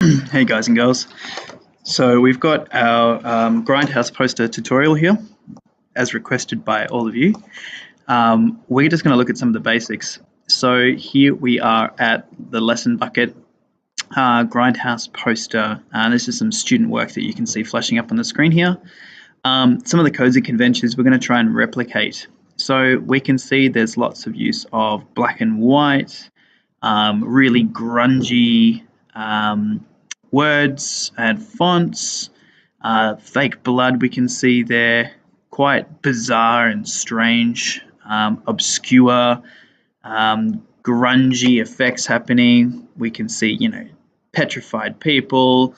Hey guys and girls. So we've got our Grindhouse poster tutorial here, as requested by all of you. We're just going to look at some of the basics. So here we are at the lesson bucket Grindhouse poster. This is some student work that you can see flashing up on the screen here. Some of the codes and conventions we're going to try and replicate. So we can see there's lots of use of black and white, really grungy words and fonts, fake blood we can see there, quite bizarre and strange, obscure, grungy effects happening. We can see, petrified people,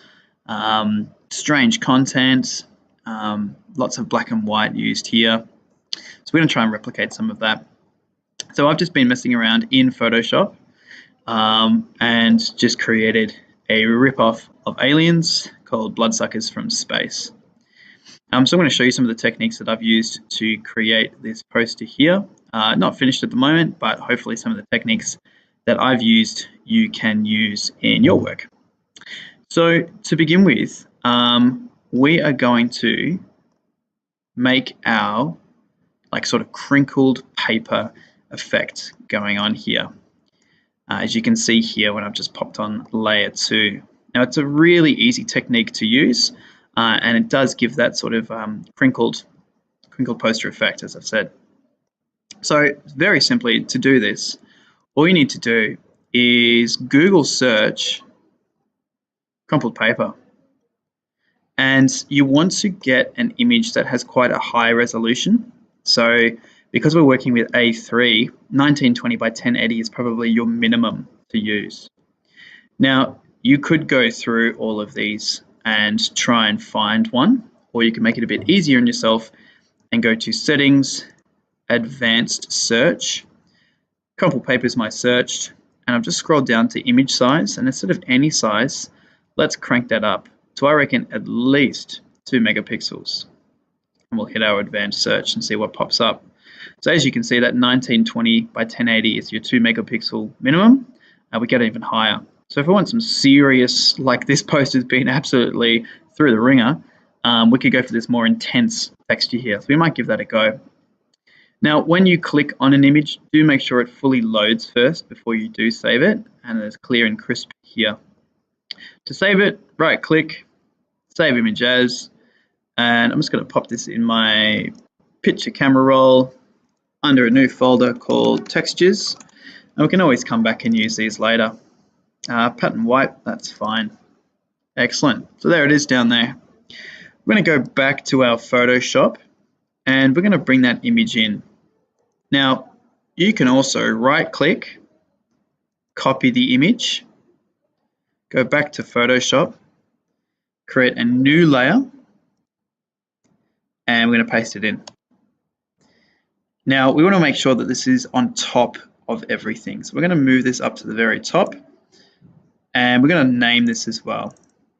strange content, lots of black and white used here. So we're going to try and replicate some of that. So I've just been messing around in Photoshop and just created a ripoff of Aliens called Bloodsuckers from Space. So I'm going to show you some of the techniques that I've used to create this poster here. Not finished at the moment, but hopefully some of the techniques that I've used you can use in your work. So to begin with, we are going to make our sort of crinkled paper effect going on here. As you can see here when I've just popped on layer 2. Now it's a really easy technique to use and it does give that sort of crinkled poster effect, as I've said. So very simply, to do this, all you need to do is Google search crumpled paper, and you want to get an image that has quite a high resolution. So because we're working with A3, 1920 by 1080 is probably your minimum to use. Now, you could go through all of these and try and find one, or you can make it a bit easier on yourself and go to Settings, Advanced Search. Crumpled paper is my searched, and I've just scrolled down to image size, and instead of any size, let's crank that up to, I reckon, at least 2 megapixels. And we'll hit our advanced search and see what pops up. So as you can see, that 1920 by 1080 is your 2 megapixel minimum. We get even higher. So if we want some serious, like this post has been absolutely through the ringer, we could go for this more intense texture here. So we might give that a go. Now, when you click on an image, do make sure it fully loads first before you do save it, and it's clear and crisp here. To save it, right click, save image as, and I'm just going to pop this in my picture camera roll under a new folder called textures, and we can always come back and use these later. Pattern wipe, that's fine. Excellent. So there it is down there. We're going to go back to our Photoshop and we're going to bring that image in. Now, you can also right click, copy the image, go back to Photoshop, create a new layer, and we're going to paste it in. Now, we want to make sure that this is on top of everything. So we're going to move this up to the very top, and we're going to name this as well.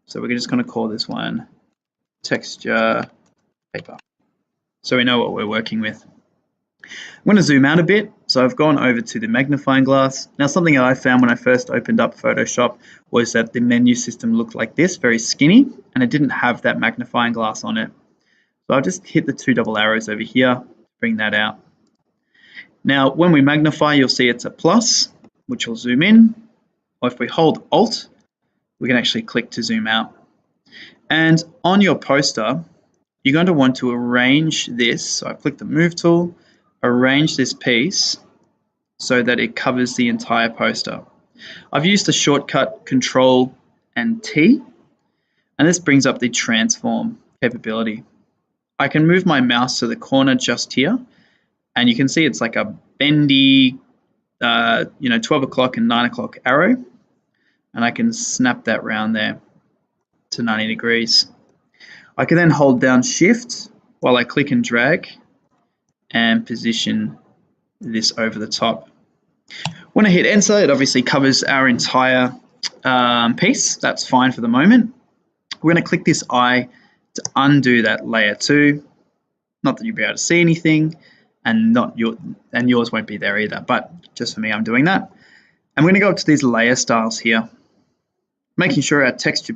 So we're just going to call this one texture paper, so we know what we're working with. I'm going to zoom out a bit. So I've gone over to the magnifying glass. Now, something that I found when I first opened up Photoshop was that the menu system looked like this, very skinny, and it didn't have that magnifying glass on it. So I'll just hit the 2 double arrows over here to bring that out. Now, when we magnify, you'll see it's a plus, which will zoom in. Or if we hold Alt, we can actually click to zoom out. And on your poster, you're going to want to arrange this. So I click the Move tool, arrange this piece so that it covers the entire poster. I've used the shortcut Control and T, and this brings up the transform capability. I can move my mouse to the corner just here, and you can see it's like a bendy, 12 o'clock and 9 o'clock arrow, and I can snap that round there to 90 degrees. I can then hold down Shift while I click and drag and position this over the top. When I hit enter, it obviously covers our entire piece. That's fine for the moment. We're going to click this eye to undo that layer 2. Not that you'll be able to see anything, and yours won't be there either, but just for me, I'm doing that. I'm going to go up to these layer styles here. making sure our texture